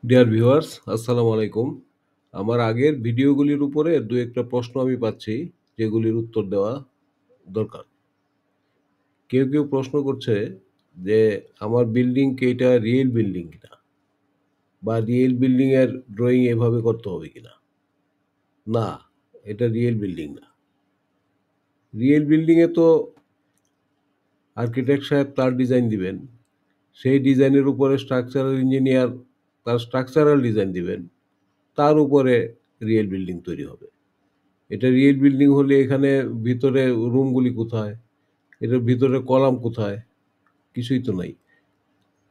Dear viewers, আসসালামু আলাইকুম। আমার আগের ভিডিওগুলির উপরে দু একটা প্রশ্ন আমি পাচ্ছি, যেগুলির উত্তর দেওয়া দরকার। কেউ কেউ প্রশ্ন করছে যে আমার বিল্ডিং কি এটা রিয়েল বিল্ডিং কিনা, বা রিয়েল বিল্ডিং এর ড্রয়িং এভাবে করতে হবে কিনা। না, এটা রিয়েল বিল্ডিং না। রিয়েল বিল্ডিং এ তো আর্কিটেক্ট সাহেব তার ডিজাইন দিবেন, সেই ডিজাইনের উপরে স্ট্রাকচারাল ইঞ্জিনিয়ার তার স্ট্রাকচারাল ডিজাইন দিবেন, তার উপরে রিয়েল বিল্ডিং তৈরি হবে। এটা রিয়েল বিল্ডিং হলে এখানে ভিতরে রুমগুলি কোথায়, এটার ভিতরে কলাম কোথায়, কিছুই তো নাই।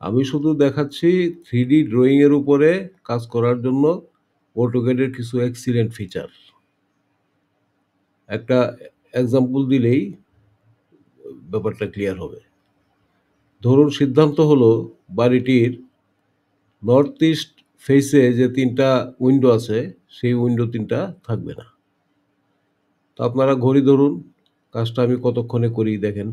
আমি শুধু দেখাচ্ছি 3D ড্রয়িং এর উপরে কাজ করার জন্য অটোক্যাডের কিছু এক্সিলেন্ট ফিচার। একটা এক্সাম্পল দিলেই ব্যাপারটা ক্লিয়ার হবে। ধরুন, সিদ্ধান্ত হলো বাড়িটির নর্থ ইস্ট ফেসে যে 3টা উইন্ডো আছে, সেই উইন্ডো 3টা থাকবে না। তো আপনারা ঘড়ি ধরুন, কাজটা আমি কতক্ষণে করি দেখেন।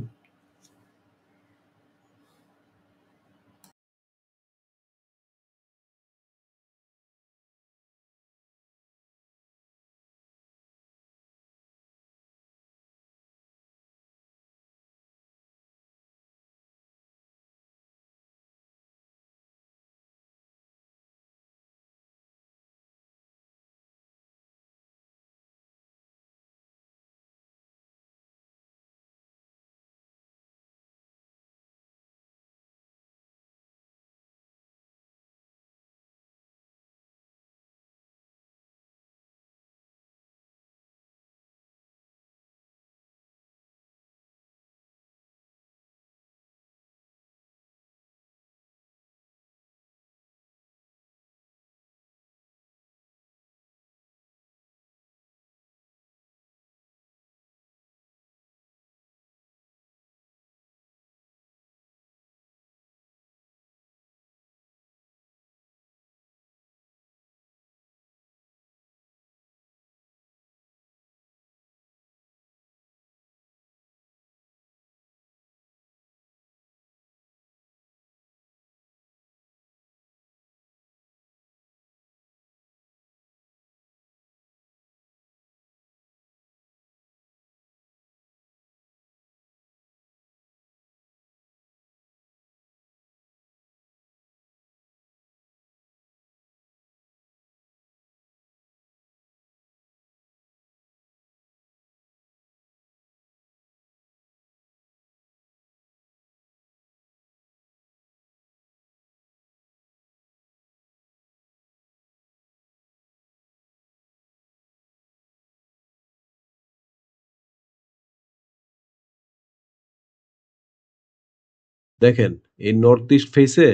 দেখেন, এই নর্থ ইস্ট ফেসে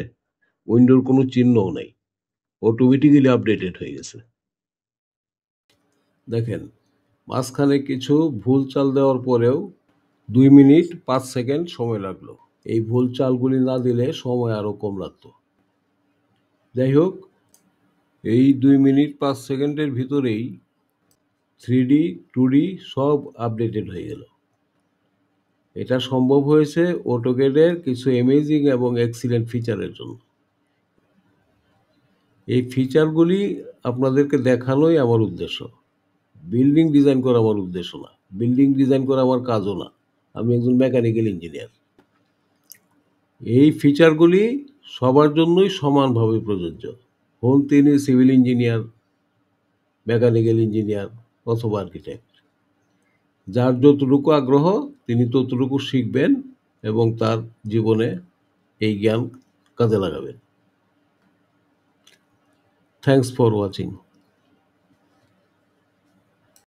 উইন্ডোর কোনো চিহ্নও নেই, অটোমেটিক্যালি আপডেটেড হয়ে গেছে। দেখেন, মাঝখানে কিছু ভুল চাল দেওয়ার পরেও 2 মিনিট 5 সেকেন্ড সময় লাগলো। এই ভুল চালগুলি না দিলে সময় আরো কম লাগতো। যাই হোক, এই 2 মিনিট 5 সেকেন্ডের ভিতরেই 3D 2D সব আপডেটেড হয়ে গেল। এটা সম্ভব হয়েছে অটোক্যাডের কিছু অ্যামেজিং এবং এক্সিলেন্ট ফিচারের জন্য। এই ফিচারগুলি আপনাদেরকে দেখানোই আমার উদ্দেশ্য। বিল্ডিং ডিজাইন করা আমার উদ্দেশ্য না, বিল্ডিং ডিজাইন করা আমার কাজও না। আমি একজন মেকানিক্যাল ইঞ্জিনিয়ার। এই ফিচারগুলি সবার জন্যই সমানভাবে প্রযোজ্য, হন তিনি সিভিল ইঞ্জিনিয়ার, মেকানিক্যাল ইঞ্জিনিয়ার অথবা আর্কিটেক্ট। যার যতটুকু আগ্রহ তিনি ততটুকু শিখবেন এবং তার জীবনে এই জ্ঞান কাজে লাগাবেন। Thanks for watching.